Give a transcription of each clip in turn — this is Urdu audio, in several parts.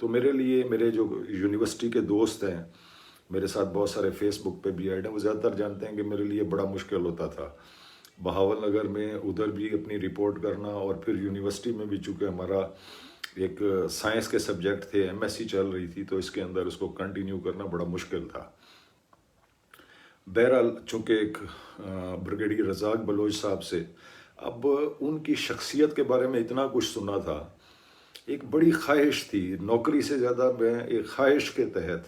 تو میرے لیے میرے جو یونیورسٹی کے دوست ہیں، میرے ساتھ بہت سارے فیس بک پہ بھی ایڈ ہیں، وہ زیادہ تر جانتے ہیں کہ میرے لیے بڑا مشکل ہوتا تھا بہاول نگر میں ادھر بھی اپنی رپورٹ کرنا، اور پھر یونیورسٹی میں بھی چونکہ ہمارا ایک سائنس کے سبجیکٹ تھے، ایم ایس سی چل رہی تھی، تو اس کے اندر اس کو کنٹینیو کرنا بڑا مشکل تھا۔ بہرحال چونکہ ایک بریگیڈیئر رزاق بلوچ صاحب سے اب ان کی شخصیت کے بارے میں اتنا کچھ سنا تھا، ایک بڑی خواہش تھی، نوکری سے زیادہ میں ایک خواہش کے تحت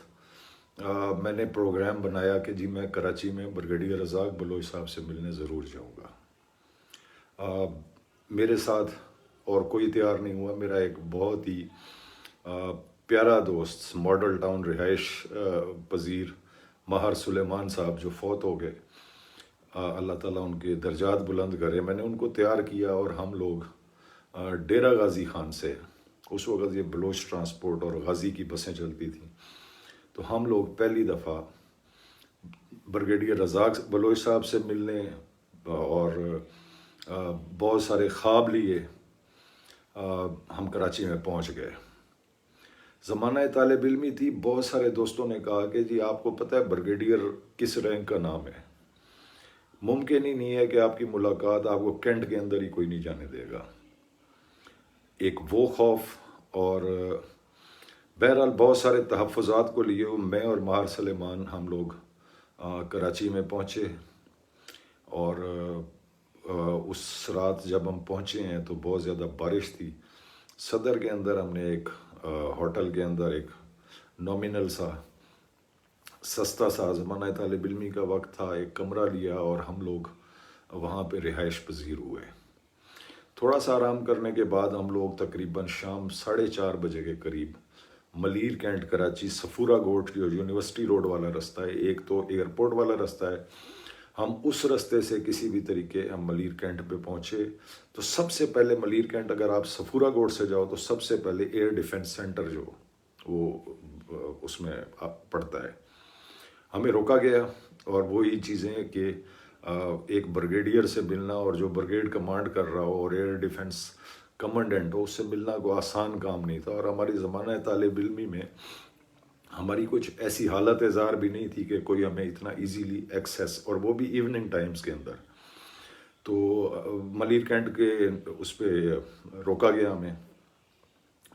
میں نے پروگرام بنایا کہ جی میں کراچی میں بریگیڈیئر رزاق بلوچ صاحب سے ملنے ضرور جاؤں گا۔ میرے ساتھ اور کوئی تیار نہیں ہوا، میرا ایک بہت ہی پیارا دوست، ماڈل ٹاؤن رہائش پذیر ماہر سلیمان صاحب جو فوت ہو گئے، اللہ تعالیٰ ان کے درجات بلند کرے، میں نے ان کو تیار کیا اور ہم لوگ ڈیرہ غازی خان سے، اس وقت یہ بلوچ ٹرانسپورٹ اور غازی کی بسیں چلتی تھیں، تو ہم لوگ پہلی دفعہ بریگیڈیئر رزاق بلوچ صاحب سے ملنے اور بہت سارے خواب لیے ہم کراچی میں پہنچ گئے۔ زمانہ طالب علمی تھی، بہت سارے دوستوں نے کہا کہ جی آپ کو پتہ ہے بریگیڈیئر کس رینک کا نام ہے، ممکن ہی نہیں ہے کہ آپ کی ملاقات آپ کو کینٹ کے اندر ہی کوئی نہیں جانے دے گا۔ ایک وہ خوف، اور بہرحال بہت سارے تحفظات کو لیے میں اور ماہر سلیمان ہم لوگ کراچی میں پہنچے، اور اس رات جب ہم پہنچے ہیں تو بہت زیادہ بارش تھی۔ صدر کے اندر ہم نے ایک ہوٹل کے اندر ایک نومینل سا سستا سا، زمانہ طالب علمی کا وقت تھا، ایک کمرہ لیا اور ہم لوگ وہاں پہ رہائش پذیر ہوئے۔ تھوڑا سا آرام کرنے کے بعد ہم لوگ تقریباً شام 4:30 بجے کے قریب ملیر کینٹ کراچی صفورہ گوٹ جو یونیورسٹی روڈ والا رستہ ہے، ایک تو ایئرپورٹ والا رستہ ہے، ہم اس رستے سے کسی بھی طریقے ہم ملیر کینٹ پہ پہنچے۔ تو سب سے پہلے ملیر کینٹ اگر آپ صفورہ گوٹ سے جاؤ تو سب سے پہلے ایئر ڈیفنس سینٹر جو وہ اس میں پڑتا ہے، ہمیں روکا گیا، اور وہی چیزیں کہ ایک بریگیڈیئر سے ملنا اور جو بریگیڈ کمانڈ کر رہا ہو اور ایئر ڈیفنس کمانڈنٹ ہو، اس سے ملنا کوئی آسان کام نہیں تھا، اور ہماری زمانہ طالب علمی میں ہماری کچھ ایسی حالت زار بھی نہیں تھی کہ کوئی ہمیں اتنا ایزیلی ایکسیس، اور وہ بھی ایوننگ ٹائمز کے اندر۔ تو ملیر کینٹ کے اس پہ روکا گیا ہمیں،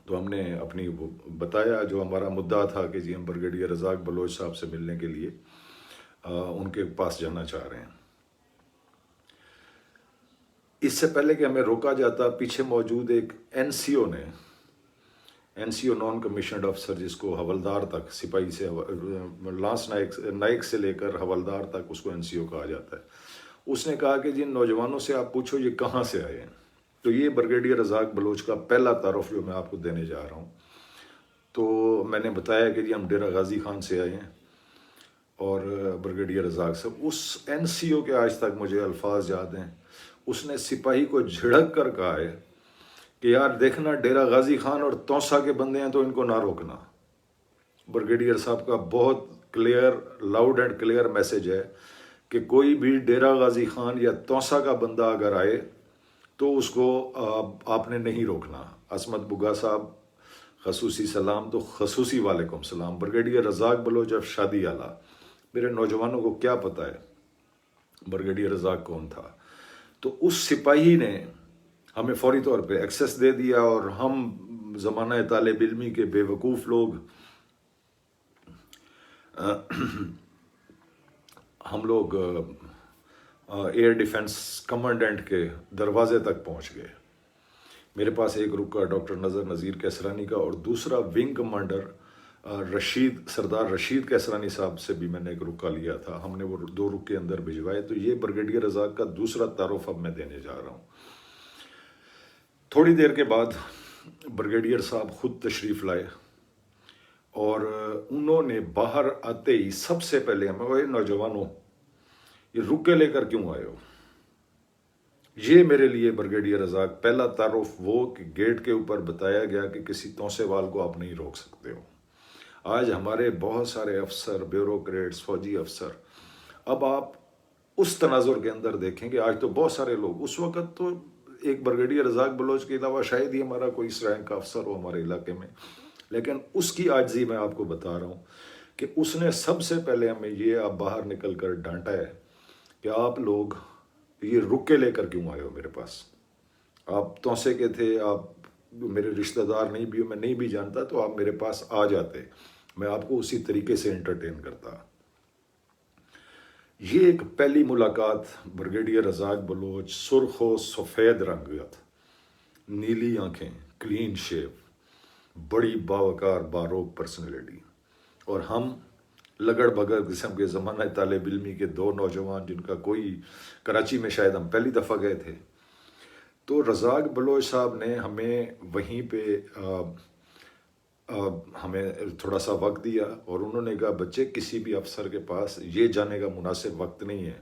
تو ہم نے اپنی وہ بتایا جو ہمارا مدعا تھا کہ جی ہم بریگیڈیئر رزاق بلوچ صاحب سے ملنے کے لیے ان کے پاس جانا چاہ رہے ہیں۔ اس سے پہلے کہ ہمیں روکا جاتا، پیچھے موجود ایک این سی او نے، این سی او نان کمیشنڈ افسر، جس کو حوالدار تک، سپاہی سے لانس نائک سے لے کر حوالدار تک اس کو این سی او کہا جاتا ہے، اس نے کہا کہ جن نوجوانوں سے آپ پوچھو یہ کہاں سے آئے ہیں۔ تو یہ بریگیڈیئر رزاق بلوچ کا پہلا تعارف جو میں آپ کو دینے جا رہا ہوں۔ تو میں نے بتایا کہ جی ہم ڈیرہ غازی خان سے آئے ہیں، اور بریگیڈیئر رزاق صاحب، اس این سی او کے آج تک مجھے الفاظ یاد ہیں، اس نے سپاہی کو جھڑک کر کہا ہے کہ یار دیکھنا ڈیرہ غازی خان اور توسا کے بندے ہیں تو ان کو نہ روکنا۔ بریگیڈیئر صاحب کا بہت clear, loud and clear message ہے کہ کوئی بھی ڈیرہ غازی خان یا توسا کا بندہ اگر آئے تو اس کو آپ نے نہیں روکنا۔ عصمت بگا صاحب خصوصی سلام، تو خصوصی وعلیکم السلام۔ بریگیڈیئر رزاق بلوچ اب شادی آلہ، میرے نوجوانوں کو کیا پتہ ہے بریگیڈیئر رزاق کون تھا؟ تو اس سپاہی نے ہمیں فوری طور پہ ایکسیس دے دیا، اور ہم زمانہ طالب علمی کے بے وقوف لوگ ہم لوگ ایئر ڈیفنس کمانڈنٹ کے دروازے تک پہنچ گئے۔ میرے پاس ایک رکا ڈاکٹر نظر نذیر کیسرانی کا، اور دوسرا ونگ کمانڈر سردار رشید کیسرانی صاحب سے بھی میں نے ایک رکا لیا تھا، ہم نے وہ 2 رکے اندر بھجوائے۔ تو یہ بریگیڈیئر رزاق کا دوسرا تعارف اب میں دینے جا رہا ہوں۔ تھوڑی دیر کے بعد بریگیڈیئر صاحب خود تشریف لائے، اور انہوں نے باہر آتے ہی سب سے پہلے ہمیں، وہ نوجوانوں یہ رکے لے کر کیوں آئے ہو؟ یہ میرے لیے بریگیڈیئر رزاق پہلا تعارف وہ کہ گیٹ کے اوپر بتایا گیا کہ کسی توسے وال کو آپ نہیں روک سکتے ہو۔ آج ہمارے بہت سارے افسر، بیوروکریٹس، فوجی افسر، اب آپ اس تناظر کے اندر دیکھیں کہ آج تو بہت سارے لوگ، اس وقت تو ایک بریگیڈیئر رزاق بلوچ کے علاوہ شاید ہی ہمارا کوئی اس رینک کا افسر ہو ہمارے علاقے میں، لیکن اس کی عاجزی میں آپ کو بتا رہا ہوں کہ اس نے سب سے پہلے ہمیں یہ آپ باہر نکل کر ڈانٹا ہے کہ آپ لوگ یہ رکے لے کر کیوں آئے ہو میرے پاس؟ آپ توسے کے تھے، آپ میرے رشتہ دار نہیں بھی ہو، میں نہیں بھی جانتا، تو آپ میرے پاس آ جاتے، میں آپ کو اسی طریقے سے انٹرٹین کرتا۔ یہ ایک پہلی ملاقات بریگیڈیئر رزاق بلوچ، سرخ و سفید رنگت، نیلی آنکھیں، کلین شیو، بڑی باوقار باروک پرسنالٹی، اور ہم لگڑ بگڑ قسم کے زمانہ طالب علمی کے دو نوجوان جن کا کوئی، کراچی میں شاید ہم پہلی دفعہ گئے تھے۔ تو رزاق بلوچ صاحب نے ہمیں وہیں پہ ہمیں تھوڑا سا وقت دیا، اور انہوں نے کہا بچے کسی بھی افسر کے پاس یہ جانے کا مناسب وقت نہیں ہے،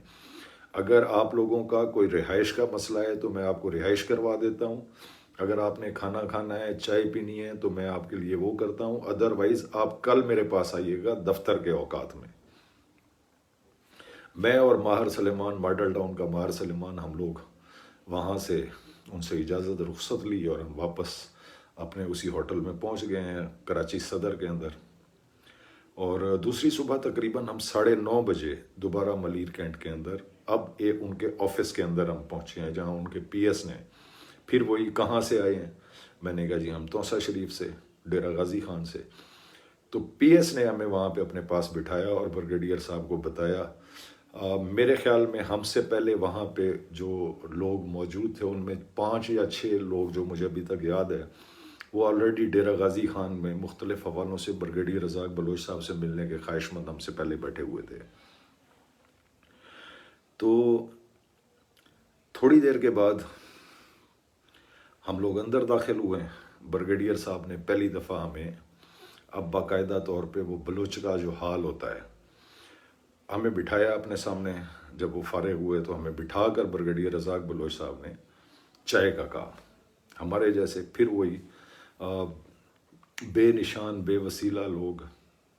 اگر آپ لوگوں کا کوئی رہائش کا مسئلہ ہے تو میں آپ کو رہائش کروا دیتا ہوں، اگر آپ نے کھانا کھانا ہے، چائے پینی ہے، تو میں آپ کے لیے وہ کرتا ہوں، ادروائز آپ کل میرے پاس آئیے گا دفتر کے اوقات میں۔ میں اور ماہر سلیمان، ماڈل ٹاؤن کا ماہر سلیمان، ہم لوگ وہاں سے ان سے اجازت رخصت لی اور ہم واپس اپنے اسی ہوٹل میں پہنچ گئے ہیں کراچی صدر کے اندر۔ اور دوسری صبح تقریباً ہم 9:30 بجے دوبارہ ملیر کینٹ کے اندر، اب ان کے آفس کے اندر ہم پہنچے ہیں، جہاں ان کے پی ایس نے پھر وہی کہاں سے آئے ہیں، میں نے کہا جی ہم توسہ شریف سے، ڈیرہ غازی خان سے۔ تو پی ایس نے ہمیں وہاں پہ اپنے پاس بٹھایا اور بریگیڈیئر صاحب کو بتایا۔ میرے خیال میں ہم سے پہلے وہاں پہ جو لوگ موجود تھے ان میں 5 یا 6 لوگ جو مجھے ابھی تک یاد ہے، وہ آلریڈی ڈیرہ غازی خان میں مختلف حوالوں سے بریگیڈیئر رزاق بلوچ صاحب سے ملنے کے خواہش مند ہم سے پہلے بیٹھے ہوئے تھے۔ تو تھوڑی دیر کے بعد ہم لوگ اندر داخل ہوئے۔ بریگیڈیئر صاحب نے پہلی دفعہ ہمیں اب باقاعدہ طور پہ وہ بلوچ کا جو حال ہوتا ہے ہمیں بٹھایا اپنے سامنے۔ جب وہ فارغ ہوئے تو ہمیں بٹھا کر بریگیڈیئر رزاق بلوچ صاحب نے چائے کا کہا۔ ہمارے جیسے پھر وہی بے نشان بے وسیلہ لوگ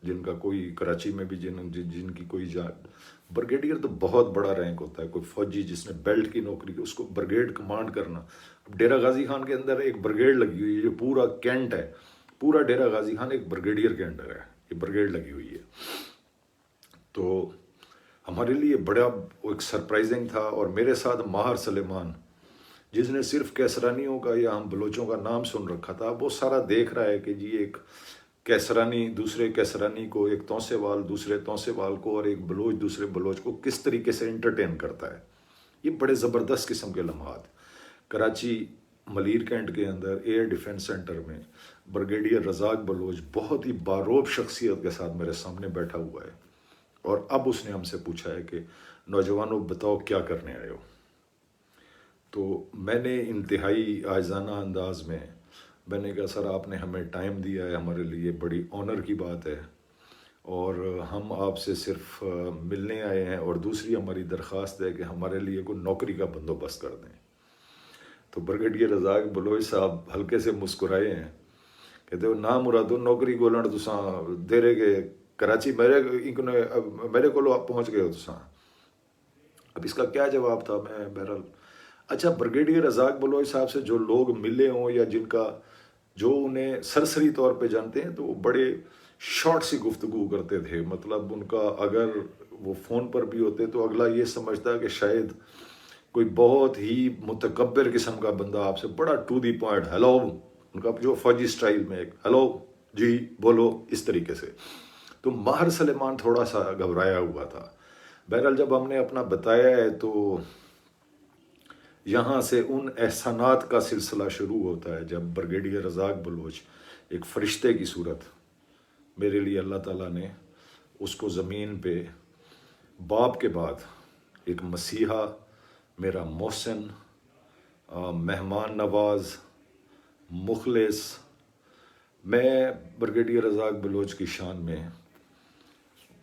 جن کا کوئی کراچی میں بھی جن کی کوئی بریگیڈیئر تو بہت بڑا رینک ہوتا ہے، کوئی فوجی جس نے بیلٹ کی نوکری کی، اس کو بریگیڈ کمانڈ کرنا۔ اب ڈیرہ غازی خان کے اندر ایک بریگیڈ لگی ہوئی ہے، جو پورا کینٹ ہے، پورا ڈیرہ غازی خان ایک بریگیڈیئر کے انڈر ہے، یہ بریگیڈ لگی ہوئی ہے۔ تو ہمارے لیے بڑا ایک سرپرائزنگ تھا۔ اور میرے ساتھ ماہر سلیمان، جس نے صرف کیسرانیوں کا یا ہم بلوچوں کا نام سن رکھا تھا، وہ سارا دیکھ رہا ہے کہ جی ایک کیسرانی دوسرے کیسرانی کو، ایک توسے وال دوسرے توسے وال کو، اور ایک بلوچ دوسرے بلوچ کو کس طریقے سے انٹرٹین کرتا ہے۔ یہ بڑے زبردست قسم کے لمحات کراچی ملیر کینٹ کے اندر ایئر ڈیفنس سینٹر میں بریگیڈیئر رزاق بلوچ بہت ہی باروب شخصیت کے ساتھ میرے سامنے بیٹھا ہوا ہے، اور اب اس نے ہم سے پوچھا ہے کہ نوجوانوں بتاؤ کیا کرنے آئے ہو۔ تو میں نے انتہائی عاجزانہ انداز میں نے کہا سر آپ نے ہمیں ٹائم دیا ہے، ہمارے لیے بڑی آنر کی بات ہے، اور ہم آپ سے صرف ملنے آئے ہیں، اور دوسری ہماری درخواست ہے کہ ہمارے لیے کوئی نوکری کا بندوبست کر دیں۔ تو بریگیڈیئر رزاق بلوچ صاحب ہلکے سے مسکرائے ہیں، کہتے ہو نا مرادو نوکری گولن تساں دے رہے گے کراچی میرے کو آپ پہنچ گئے ہو تساں۔ اب اس کا کیا جواب تھا؟ میں بہرحال اچھا بریگیڈیئر رزاق بلوچ صاحب سے جو لوگ ملے ہوں یا جن کا جو انہیں سرسری طور پہ جانتے ہیں، تو وہ بڑے شارٹ سی گفتگو کرتے تھے، مطلب ان کا اگر وہ فون پر بھی ہوتے تو اگلا یہ سمجھتا کہ شاید کوئی بہت ہی متکبر قسم کا بندہ آپ سے بڑا ٹو دی پوائنٹ، ہیلو، ان کا جو فوجی سٹائل میں ایک ہیلو جی بولو، اس طریقے سے۔ تو ماہر سلیمان تھوڑا سا گھبرایا ہوا تھا۔ بہرحال جب ہم نے اپنا بتایا ہے تو یہاں سے ان احسانات کا سلسلہ شروع ہوتا ہے، جب بریگیڈیئر رزاق بلوچ ایک فرشتے کی صورت، میرے لیے اللہ تعالیٰ نے اس کو زمین پہ باپ کے بعد ایک مسیحا، میرا محسن، مہمان نواز، مخلص، میں بریگیڈیئر رزاق بلوچ کی شان میں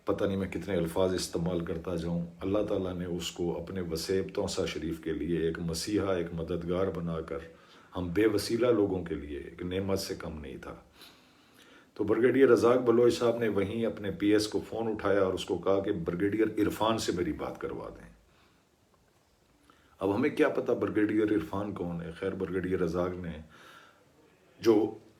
پتہ نہیں میں کتنے الفاظ استعمال کرتا جاؤں، اللہ تعالیٰ نے اس کو اپنے وسیب توسہ شریف کے لیے ایک مسیحا، ایک مددگار بنا کر ہم بے وسیلہ لوگوں کے لیے ایک نعمت سے کم نہیں تھا۔ تو بریگیڈیئر رزاق بلوچ صاحب نے وہیں اپنے پی ایس کو فون اٹھایا اور اس کو کہا کہ بریگیڈیئر عرفان سے میری بات کروا دیں۔ اب ہمیں کیا پتہ بریگیڈیئر عرفان کون ہے؟ خیر بریگیڈیئر رزاق نے جو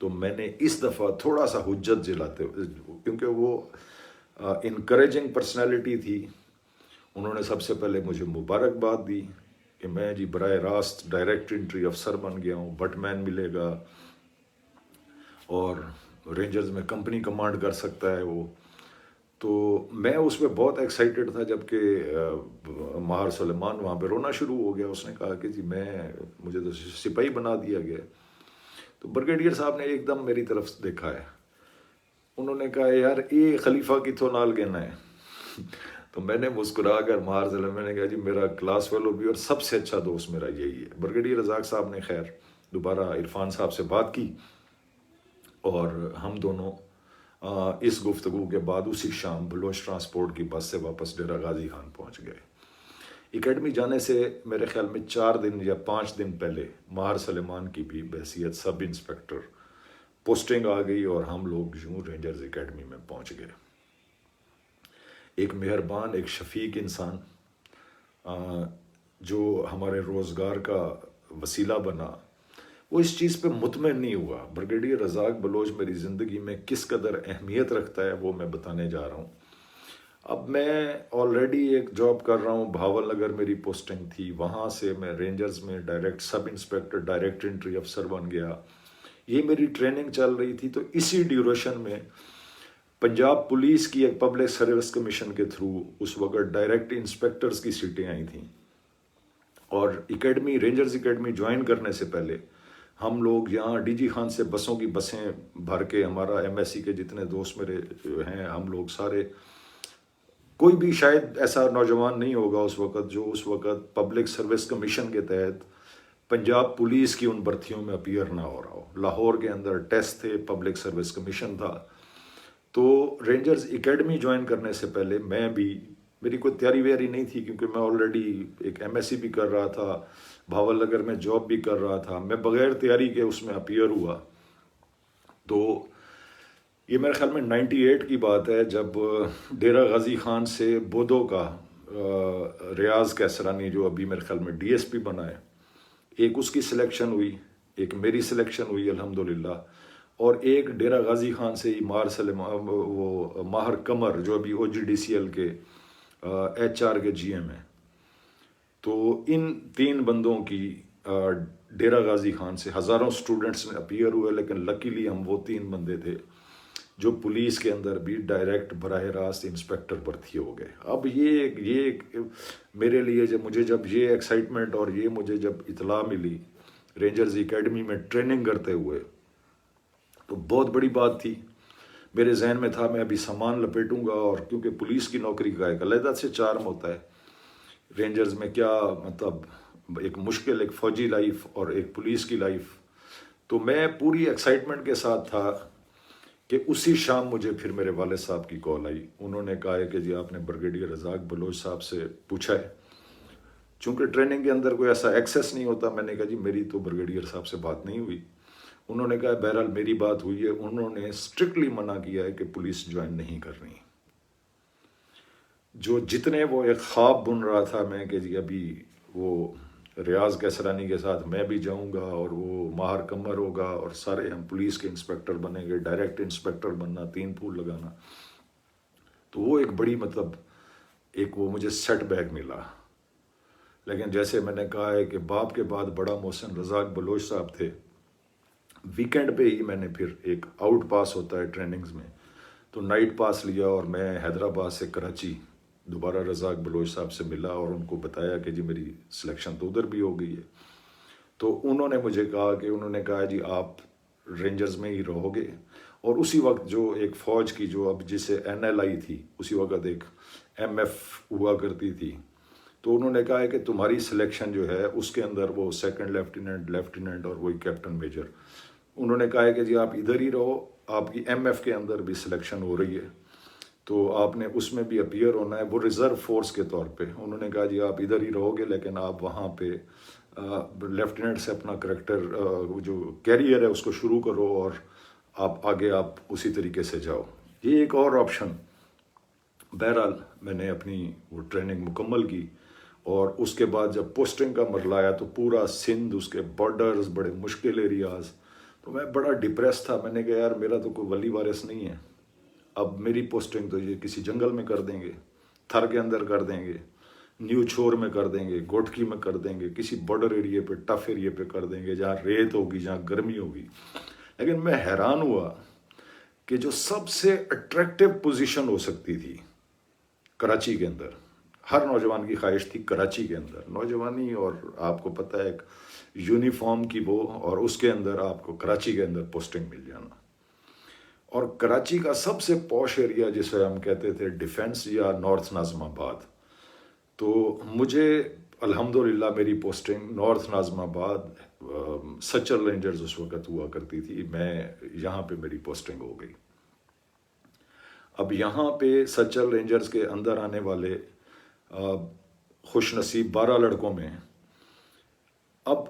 تو میں نے اس دفعہ تھوڑا سا حجت جلاتے ہوئے، کیونکہ وہ انکریجنگ پرسنالٹی تھی، انہوں نے سب سے پہلے مجھے مبارکباد دی کہ میں جی براہ راست ڈائریکٹ انٹری افسر بن گیا ہوں، بٹ مین ملے گا اور رینجرز میں کمپنی کمانڈ کر سکتا ہے وہ. تو میں اس میں بہت ایکسائٹیڈ تھا، جب کہ ماہر سلیمان وہاں پہ رونا شروع ہو گیا. اس نے کہا کہ جی مجھے تو سپاہی بنا دیا گیا. تو بریگیڈیئر صاحب نے ایک دم میری طرف دیکھا ہے، انہوں نے کہا یار یہ خلیفہ کی تو نال گینا ہے. تو میں نے مسکرا کر ماہر سلیمان نے کہا جی میرا کلاس فیلو بھی اور سب سے اچھا دوست میرا یہی ہے. بریگیڈیئر رزاق صاحب نے خیر دوبارہ عرفان صاحب سے بات کی اور ہم دونوں اس گفتگو کے بعد اسی شام بلوچ ٹرانسپورٹ کی بس سے واپس ڈیرہ غازی خان پہنچ گئے. اکیڈمی جانے سے میرے خیال میں 4 دن یا 5 دن پہلے ماہر سلیمان کی بھی بحیثیت سب انسپیکٹر پوسٹنگ آ گئی اور ہم لوگ یوں رینجرز اکیڈمی میں پہنچ گئے. ایک مہربان، ایک شفیق انسان جو ہمارے روزگار کا وسیلہ بنا، وہ اس چیز پہ مطمئن نہیں ہوا. بریگیڈیئر رزاق بلوچ میری زندگی میں کس قدر اہمیت رکھتا ہے وہ میں بتانے جا رہا ہوں. اب میں آلریڈی ایک جاب کر رہا ہوں، بھاول نگر میری پوسٹنگ تھی، وہاں سے میں رینجرز میں ڈائریکٹ سب انسپیکٹر ڈائریکٹ انٹری افسر بن گیا. یہ میری ٹریننگ چل رہی تھی. تو اسی ڈیوریشن میں پنجاب پولیس کی ایک پبلک سروس کمیشن کے تھرو اس وقت ڈائریکٹ انسپیکٹرز کی سیٹیں آئی تھیں. اور اکیڈمی رینجرز اکیڈمی جوائن کرنے سے پہلے ہم لوگ یہاں ڈی جی خان سے بسوں کی بسیں بھر کے، ہمارا ایم ایس سی کے جتنے دوست میرے ہیں ہم لوگ سارے، کوئی بھی شاید ایسا نوجوان نہیں ہوگا اس وقت جو اس وقت پبلک سروس کمیشن کے تحت پنجاب پولیس کی ان بھرتیوں میں اپیئر نہ ہو رہا ہو. لاہور کے اندر ٹیسٹ تھے، پبلک سروس کمیشن تھا. تو رینجرز اکیڈمی جوائن کرنے سے پہلے میری کوئی تیاری ویاری نہیں تھی، کیونکہ میں آلریڈی ایک ایم ایس سی بھی کر رہا تھا، بھاول نگر میں جاب بھی کر رہا تھا. میں بغیر تیاری کے اس میں اپیئر ہوا. تو یہ میرے خیال میں 98 کی بات ہے، جب ڈیرہ غازی خان سے بودو کا ریاض کیسرانی جو ابھی میرے خیال میں ڈی ایس پی بنا ہے، ایک اس کی سلیکشن ہوئی، ایک میری سلیکشن ہوئی الحمدللہ، اور ایک ڈیرہ غازی خان سے ہی ماہر قمر جو ابھی او جی ڈی سی ایل کے ایچ آر کے جی ایم ہیں. تو ان 3 بندوں کی ڈیرہ غازی خان سے ہزاروں سٹوڈنٹس میں اپیئر ہوئے، لیکن لکیلی ہم وہ 3 بندے تھے جو پولیس کے اندر بھی ڈائریکٹ براہ راست انسپیکٹر بھرتی ہو گئے. اب یہ میرے لیے جب یہ ایکسائٹمنٹ اور یہ مجھے جب اطلاع ملی رینجرز اکیڈمی میں ٹریننگ کرتے ہوئے، تو بہت بڑی بات تھی. میرے ذہن میں تھا میں ابھی سامان لپیٹوں گا، اور کیونکہ پولیس کی نوکری کا ایک علیحدہ سے چارم ہوتا ہے، رینجرز میں کیا مطلب ایک مشکل ایک فوجی لائف اور ایک پولیس کی لائف. تو میں پوری ایکسائٹمنٹ کے ساتھ تھا کہ اسی شام مجھے پھر میرے والد صاحب کی کال آئی. انہوں نے کہا ہے کہ جی آپ نے بریگیڈیئر رزاق بلوچ صاحب سے پوچھا ہے. چونکہ ٹریننگ کے اندر کوئی ایسا ایکسیس نہیں ہوتا، میں نے کہا جی میری تو بریگیڈیئر صاحب سے بات نہیں ہوئی. انہوں نے کہا بہرحال میری بات ہوئی ہے، انہوں نے اسٹرکٹلی منع کیا ہے کہ پولیس جوائن نہیں کرنی. جتنے وہ ایک خواب بن رہا تھا میں کہ جی ابھی وہ ریاض کیسرانی کے ساتھ میں بھی جاؤں گا اور وہ ماہر قمر ہوگا اور سارے ہم پولیس کے انسپیکٹر بنیں گے، ڈائریکٹ انسپیکٹر بننا، 3 پھول لگانا، تو وہ ایک بڑی ایک وہ مجھے سیٹ بیک ملا. لیکن جیسے میں نے کہا ہے کہ باپ کے بعد بڑا محسن رزاق بلوچ صاحب تھے. ویکینڈ پہ ہی میں نے پھر ایک آؤٹ پاس ہوتا ہے ٹریننگز میں، تو نائٹ پاس لیا اور میں حیدرآباد سے کراچی دوبارہ رزاق بلوچ صاحب سے ملا اور ان کو بتایا کہ جی میری سلیکشن تو ادھر بھی ہو گئی ہے. تو انہوں نے مجھے کہا جی آپ رینجرز میں ہی رہو گے. اور اسی وقت جو ایک فوج کی جو اب جسے این ایل آئی تھی، اسی وقت ایک ایم ایف ہوا کرتی تھی، تو انہوں نے کہا ہے کہ تمہاری سلیکشن جو ہے اس کے اندر وہ سیکنڈ لیفٹیننٹ اور وہی کیپٹن میجر، انہوں نے کہا ہے کہ جی آپ ادھر ہی رہو، آپ کی ایم ایف کے اندر بھی سلیکشن ہو رہی ہے تو آپ نے اس میں بھی اپیئر ہونا ہے، وہ ریزرو فورس کے طور پہ. انہوں نے کہا جی آپ ادھر ہی رہو گے، لیکن آپ وہاں پہ لیفٹیننٹ سے اپنا کریکٹر جو کیریئر ہے اس کو شروع کرو اور آپ آگے اسی طریقے سے جاؤ. یہ ایک اور آپشن. بہرحال میں نے اپنی وہ ٹریننگ مکمل کی، اور اس کے بعد جب پوسٹنگ کا مرحلہ آیا تو پورا سندھ، اس کے بارڈرز بڑے مشکل ایریاز، تو تو میں بڑا ڈپریس تھا. میں نے کہا یار میرا تو کوئی ولی وارث نہیں ہے, اب میری پوسٹنگ تو یہ کسی جنگل میں کر دیں گے, تھر کے اندر کر دیں گے, نیو چھور میں کر دیں گے, گوٹکی میں کر دیں گے, کسی بارڈر ایریے پہ ٹف ایریے پہ کر دیں گے جہاں ریت ہوگی, جہاں گرمی ہوگی. لیکن میں حیران ہوا کہ جو سب سے اٹریکٹیو پوزیشن ہو سکتی تھی کراچی کے اندر, ہر نوجوان کی خواہش تھی کراچی کے اندر نوجوانی, اور آپ کو پتہ ہے ایک یونیفارم کی وہ, اور اس کے اندر آپ کو کراچی کے اندر پوسٹنگ مل جانا. اور کراچی کا سب سے پوش ایریا جسے ہم کہتے تھے ڈیفنس یا نارتھ ناظم آباد, تو مجھے الحمدللہ میری پوسٹنگ نارتھ ناظم آباد, سچل رینجرز اس وقت ہوا کرتی تھی, میں یہاں پہ میری پوسٹنگ ہو گئی. اب یہاں پہ سچل رینجرز کے اندر آنے والے خوش نصیب 12 لڑکوں میں اب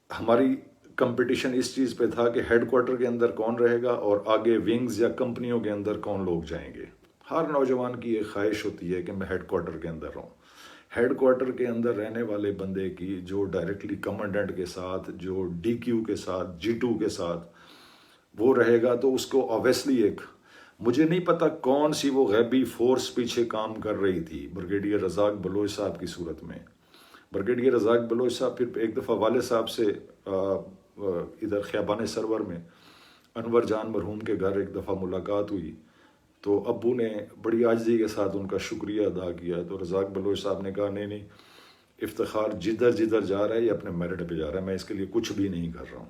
ہماری کمپٹیشن اس چیز پہ تھا کہ ہیڈ کوارٹر کے اندر کون رہے گا اور آگے ونگز یا کمپنیوں کے اندر کون لوگ جائیں گے. ہر نوجوان کی ایک خواہش ہوتی ہے کہ میں ہیڈ کوارٹر کے اندر رہوں. ہیڈ کوارٹر کے اندر رہنے والے بندے کی جو ڈائریکٹلی کمانڈنٹ کے ساتھ, جو ڈی کیو کے ساتھ, G2 کے ساتھ وہ رہے گا, تو اس کو اویسلی ایک, مجھے نہیں پتا کون سی وہ غیبی فورس پیچھے کام کر رہی تھی بریگیڈیئر رزاق بلوچ صاحب کی صورت میں. بریگیڈیئر رزاق بلوچ صاحب پھر ایک دفعہ والد صاحب سے ادھر خیابان سرور میں انور جان مرحوم کے گھر ایک دفعہ ملاقات ہوئی, تو ابو نے بڑی عاجزی کے ساتھ ان کا شکریہ ادا کیا. تو رزاق بلوچ صاحب نے کہا نہیں نہیں, افتخار جدھر جدھر جا رہا ہے یہ اپنے میرٹ پہ جا رہا ہے, میں اس کے لیے کچھ بھی نہیں کر رہا ہوں.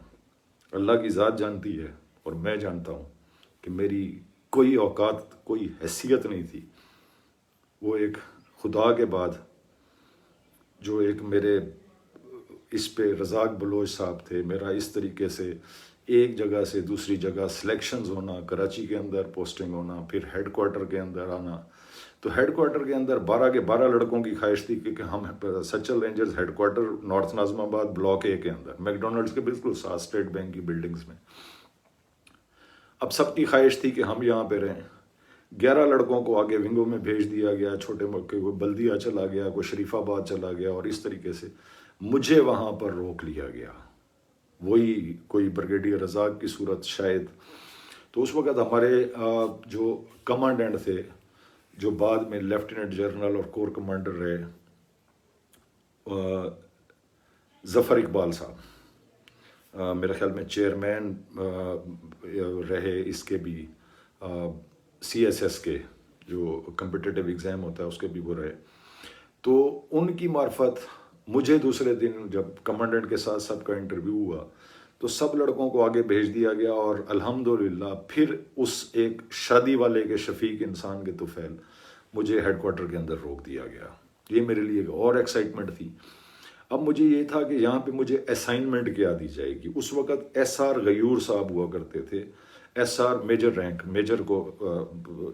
اللہ کی ذات جانتی ہے اور میں جانتا ہوں کہ میری کوئی اوقات, کوئی حیثیت نہیں تھی. وہ ایک خدا کے بعد جو ایک میرے اس پہ رزاق بلوچ صاحب تھے, میرا اس طریقے سے ایک جگہ سے دوسری جگہ سلیکشنز ہونا, کراچی کے اندر پوسٹنگ ہونا, پھر ہیڈ کوارٹر کے اندر آنا. تو ہیڈ کوارٹر کے اندر 12 کے 12 لڑکوں کی خواہش تھی کہ ہم Sachal Rangers headquarter north Nazimabad block اے کے اندر, میک ڈونلڈس کے بالکل ساتھ, اسٹیٹ بینک کی بلڈنگز میں. اب سب کی خواہش تھی کہ ہم یہاں پہ رہیں. 11 لڑکوں کو آگے ونگوں میں بھیج دیا گیا, چھوٹے موقع کوئی بلدیہ چلا گیا, کوئی شریف آباد چلا گیا, اور اس طریقے سے مجھے وہاں پر روک لیا گیا. وہی کوئی بریگیڈیئر رزاق کی صورت شاید. تو اس وقت ہمارے جو کمانڈنٹ تھے, جو بعد میں لیفٹیننٹ جنرل اور کور کمانڈر رہے, ظفر اقبال صاحب, میرے خیال میں چیئرمین رہے اس کے بھی, CSS کے جو کمپٹیٹیو ایگزام ہوتا ہے اس کے بھی وہ رہے. تو ان کی معرفت مجھے دوسرے دن جب کمانڈنٹ کے ساتھ سب کا انٹرویو ہوا تو سب لڑکوں کو آگے بھیج دیا گیا, اور الحمدللہ پھر اس ایک شادی والے کے شفیق انسان کے طفیل مجھے ہیڈ کوارٹر کے اندر روک دیا گیا. یہ میرے لیے ایک اور ایکسائٹمنٹ تھی. اب مجھے یہ تھا کہ یہاں پہ مجھے اسائنمنٹ کیا دی جائے گی. اس وقت SR غیور صاحب ہوا کرتے تھے, SR میجر رینک, میجر کو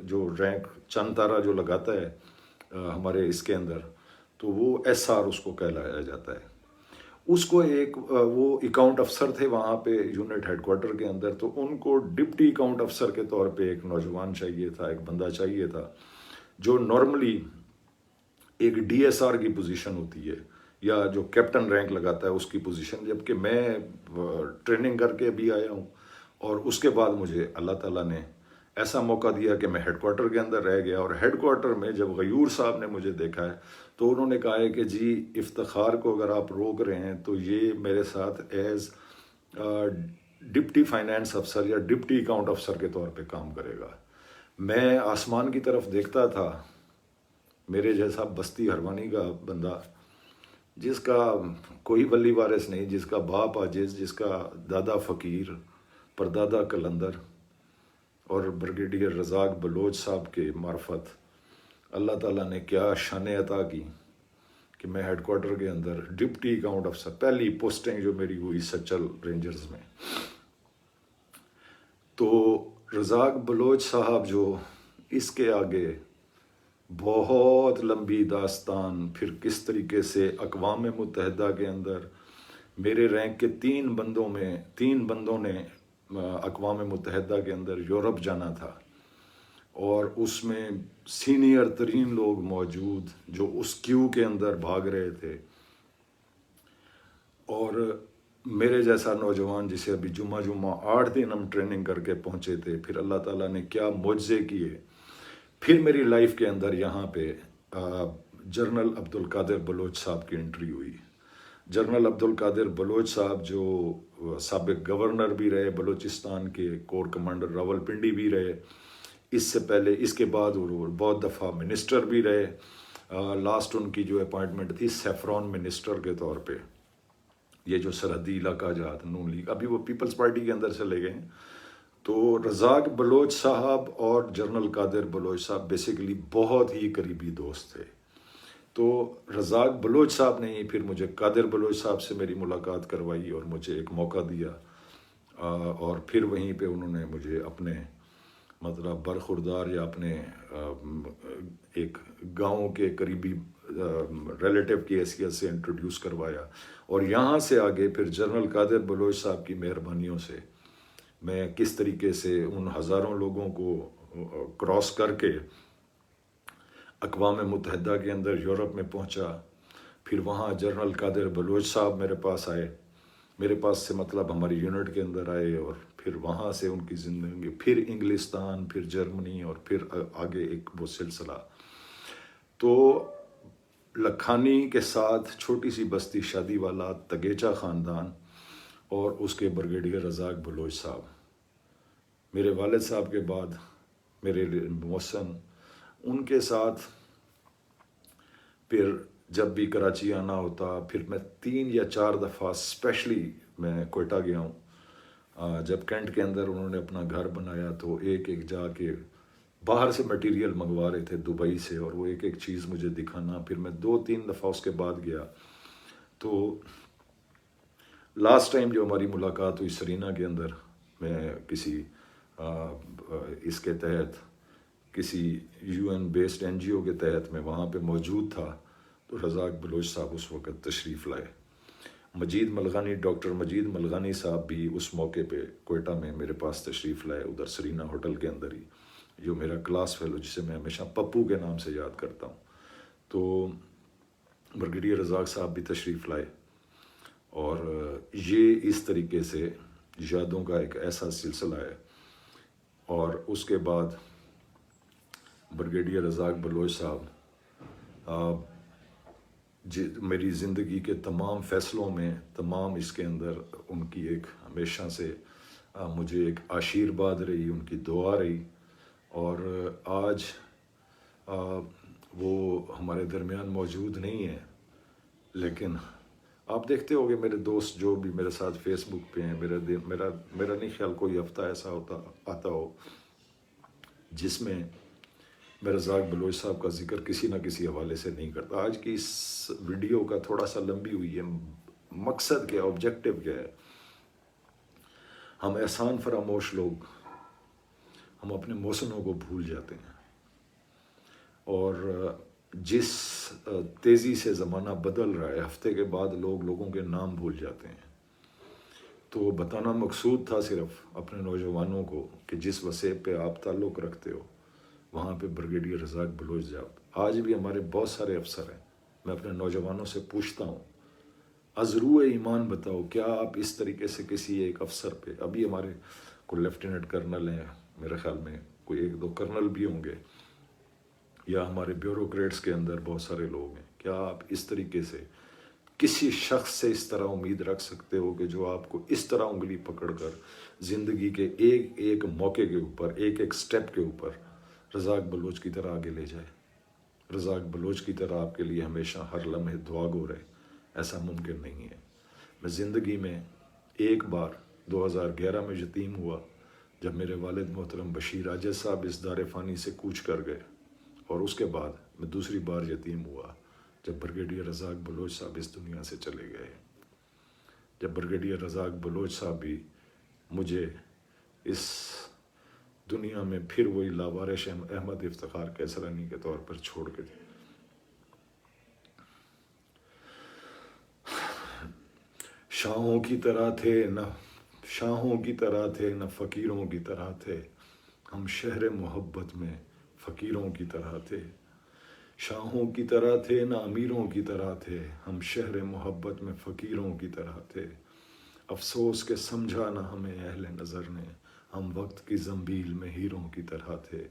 جو رینک چند تارہ جو لگاتا ہے ہمارے اس کے اندر, تو وہ SR اس کو کہلایا جاتا ہے. اس کو ایک وہ اکاؤنٹ افسر تھے وہاں پہ یونٹ ہیڈ کوارٹر کے اندر, تو ان کو ڈپٹی اکاؤنٹ افسر کے طور پہ ایک نوجوان چاہیے تھا, ایک بندہ چاہیے تھا جو نارملی ایک DSR کی پوزیشن ہوتی ہے یا جو کیپٹن رینک لگاتا ہے اس کی پوزیشن, جبکہ میں ٹریننگ کر کے بھی آیا ہوں. اور اس کے بعد مجھے اللہ تعالیٰ نے ایسا موقع دیا کہ میں ہیڈ کوارٹر کے اندر رہ گیا. اور ہیڈ کوارٹر میں جب غیور صاحب نے مجھے دیکھا ہے تو انہوں نے کہا ہے کہ جی افتخار کو اگر آپ روک رہے ہیں تو یہ میرے ساتھ ایز ڈپٹی فائنانس افسر یا ڈپٹی اکاؤنٹ افسر کے طور پہ کام کرے گا. میں آسمان کی طرف دیکھتا تھا, میرے جیسا بستی ہروانی کا بندہ جس کا کوئی ولی وارث نہیں, جس کا باپ عاجز, جس کا دادا فقیر, پردادا کلندر, اور بریگیڈیئر رزاق بلوچ صاحب کے معرفت اللہ تعالیٰ نے کیا شان عطا کی کہ میں ہیڈ کوارٹر کے اندر ڈپٹی اکاؤنٹ افسر, پہلی پوسٹنگ جو میری ہوئی سچل رینجرز میں. تو رزاق بلوچ صاحب جو اس کے آگے بہت لمبی داستان, پھر کس طریقے سے اقوام متحدہ کے اندر میرے رینک کے 3 بندوں نے اقوام متحدہ کے اندر یورپ جانا تھا, اور اس میں سینئر ترین لوگ موجود جو اس کیو کے اندر بھاگ رہے تھے. اور میرے جیسا نوجوان جسے ابھی جمعہ 8 دن ہم ٹریننگ کر کے پہنچے تھے، پھر اللہ تعالیٰ نے کیا معجزے کیے. پھر میری لائف کے اندر یہاں پہ جنرل عبد القادر بلوچ صاحب کی انٹری ہوئی. جنرل عبد القادر بلوچ صاحب جو سابق گورنر بھی رہے بلوچستان کے، کور کمانڈر راولپنڈی بھی رہے، اس سے پہلے اس کے بعد وہ بہت دفعہ منسٹر بھی رہے. لاسٹ ان کی جو اپائنٹمنٹ تھی سیفرون منسٹر کے طور پہ، یہ جو سرحدی علاقہ جات نون لیگ، ابھی وہ پیپلز پارٹی کے اندر چلے گئے ہیں. تو رزاق بلوچ صاحب اور جنرل قادر بلوچ صاحب بیسیکلی بہت ہی قریبی دوست تھے. تو رزاق بلوچ صاحب نے ہی پھر مجھے قادر بلوچ صاحب سے میری ملاقات کروائی اور مجھے ایک موقع دیا، اور پھر وہیں پہ انہوں نے مجھے اپنے مطلب برخوردار یا اپنے ایک گاؤں کے قریبی ریلیٹیو کی حیثیت سے انٹروڈیوس کروایا. اور یہاں سے آگے پھر جنرل قادر بلوچ صاحب کی مہربانیوں سے میں کس طریقے سے ان ہزاروں لوگوں کو کراس کر کے اقوام متحدہ کے اندر یورپ میں پہنچا. پھر وہاں جنرل قادر بلوچ صاحب میرے پاس آئے، میرے پاس سے مطلب ہماری یونٹ کے اندر آئے، اور پھر وہاں سے ان کی زندگی پھر انگلستان، پھر جرمنی، اور پھر آگے ایک وہ سلسلہ. تو لکھانی کے ساتھ چھوٹی سی بستی شادی والا، تگیچا خاندان، اور اس کے بریگیڈیئر رزاق بلوچ صاحب. میرے والد صاحب کے بعد میرے محسن، ان کے ساتھ پھر جب بھی کراچی آنا ہوتا، پھر میں 3 یا 4 دفعہ اسپیشلی میں کوئٹہ گیا ہوں. جب کینٹ کے اندر انہوں نے اپنا گھر بنایا تو ایک ایک جا کے باہر سے مٹیریل منگوا رہے تھے دبئی سے، اور وہ ایک ایک چیز مجھے دکھانا. پھر میں 2-3 دفعہ اس کے بعد گیا. تو لاسٹ ٹائم جو ہماری ملاقات ہوئی سرینا کے اندر، میں کسی اس کے تحت کسی UN بیسڈ NGO کے تحت میں وہاں پہ موجود تھا. تو رزاق بلوچ صاحب اس وقت تشریف لائے. ڈاکٹر مجید ملغانی صاحب بھی اس موقع پہ کوئٹہ میں میرے پاس تشریف لائے، ادھر سرینا ہوٹل کے اندر ہی، جو میرا کلاس فیلو جسے میں ہمیشہ پپو کے نام سے یاد کرتا ہوں. تو بریگیڈیئر رزاق صاحب بھی تشریف لائے، اور یہ اس طریقے سے یادوں کا ایک ایسا سلسلہ ہے. اور اس کے بعد بریگیڈیئر رزاق بلوچ صاحب میری زندگی کے تمام فیصلوں میں، تمام اس کے اندر ان کی ایک ہمیشہ سے مجھے ایک آشیرواد رہی، ان کی دعا رہی. اور آج وہ ہمارے درمیان موجود نہیں ہیں، لیکن آپ دیکھتے ہوگے میرے دوست جو بھی میرے ساتھ فیس بک پہ ہیں، میرا نہیں خیال کوئی ہفتہ ایسا آتا ہو جس میں میں رزاق بلوچ صاحب کا ذکر کسی نہ کسی حوالے سے نہیں کرتا. آج کی اس ویڈیو کا تھوڑا سا لمبی ہوئی ہے، مقصد کیا، آبجیکٹو کیا ہے؟ ہم احسان فراموش لوگ، ہم اپنے محسنوں کو بھول جاتے ہیں، اور جس تیزی سے زمانہ بدل رہا ہے، ہفتے کے بعد لوگوں کے نام بھول جاتے ہیں. تو بتانا مقصود تھا صرف اپنے نوجوانوں کو کہ جس وسیع پہ آپ تعلق رکھتے ہو وہاں پہ بریگیڈیئر رزاق بلوچ صاحب آج بھی ہمارے بہت سارے افسر ہیں. میں اپنے نوجوانوں سے پوچھتا ہوں، از روح ایمان بتاؤ، کیا آپ اس طریقے سے کسی ایک افسر پہ، ابھی ہمارے کوئی لیفٹیننٹ کرنل ہیں، میرے خیال میں کوئی 1-2 کرنل بھی ہوں گے، یا ہمارے بیوروکریٹس کے اندر بہت سارے لوگ ہیں، کیا آپ اس طریقے سے کسی شخص سے اس طرح امید رکھ سکتے ہو کہ جو آپ کو اس طرح انگلی پکڑ کر زندگی کے ایک ایک موقع کے اوپر، ایک ایک سٹیپ کے اوپر رزاق بلوچ کی طرح آگے لے جائے، رزاق بلوچ کی طرح آپ کے لیے ہمیشہ ہر لمحے دعا گو رہے؟ ایسا ممکن نہیں ہے. میں زندگی میں ایک بار 2011 میں یتیم ہوا، جب میرے والد محترم بشیر عاجز صاحب اس دار فانی سے کوچ کر گئے، اور اس کے بعد میں دوسری بار یتیم ہوا جب بریگیڈیئر رزاق بلوچ صاحب اس دنیا سے چلے گئے. جب بریگیڈیئر رزاق بلوچ صاحب بھی مجھے اس دنیا میں پھر وہی لاوارث احمد افتخار کیسرانی کے طور پر چھوڑ کے شاہوں کی طرح تھے نہ فقیروں کی طرح تھے، ہم شہر محبت میں فقیروں کی طرح تھے. شاہوں کی طرح تھے نہ امیروں کی طرح تھے، ہم شہر محبت میں فقیروں کی طرح تھے. افسوس کہ سمجھا نہ ہمیں اہل نظر نے، ہم وقت کی زنبیل میں ہیروں کی طرح تھے۔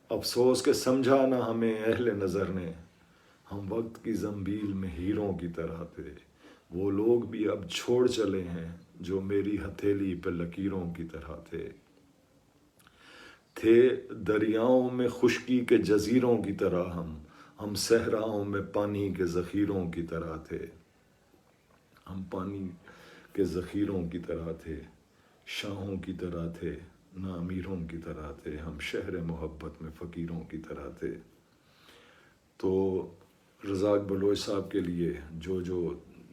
افسوس کہ سمجھا نہ ہمیں اہل نظر نے، ہم وقت کی زنبیل میں ہیروں کی طرح تھے۔ وہ لوگ بھی اب چھوڑ چلے ہیں جو میری ہتھیلی پہ لکیروں کی طرح تھے دریاؤں میں خشکی کے جزیروں کی طرح ہم صحراؤں میں پانی کے ذخیروں کی طرح تھے۔ ہم پانی کے ذخیروں کی طرح تھے، شاہوں کی طرح تھے، نہ امیروں کی طرح تھے، ہم شہر محبت میں فقیروں کی طرح تھے۔ تو رزاق بلوچ صاحب کے لیے جو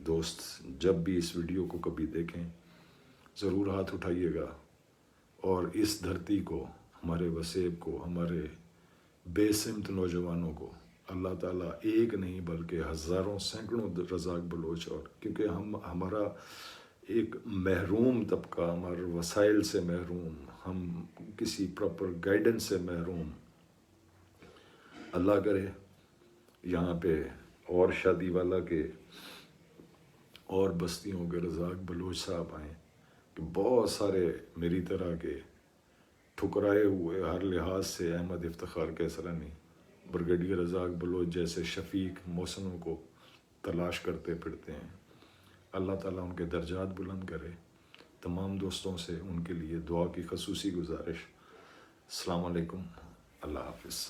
دوست جب بھی اس ویڈیو کو کبھی دیکھیں ضرور ہاتھ اٹھائیے گا، اور اس دھرتی کو، ہمارے وسیب کو، ہمارے بے سمت نوجوانوں کو اللہ تعالیٰ ایک نہیں بلکہ ہزاروں سینکڑوں رزاق بلوچ، اور کیونکہ ہمارا ایک محروم طبقہ، ہمارے وسائل سے محروم، ہم کسی پراپر گائیڈنس سے محروم، اللہ کرے یہاں پہ اور شادی والا کے اور بستیوں کے رزاق بلوچ صاحب آئیں کہ بہت سارے میری طرح کے ٹھکرائے ہوئے ہر لحاظ سے احمد افتخار کیسرانی، بریگیڈیئر رزاق بلوچ جیسے شفیق محسنوں کو تلاش کرتے پھرتے ہیں۔ اللہ تعالیٰ ان کے درجات بلند کرے۔ تمام دوستوں سے ان کے لیے دعا کی خصوصی گزارش۔ السلام علیکم، اللہ حافظ۔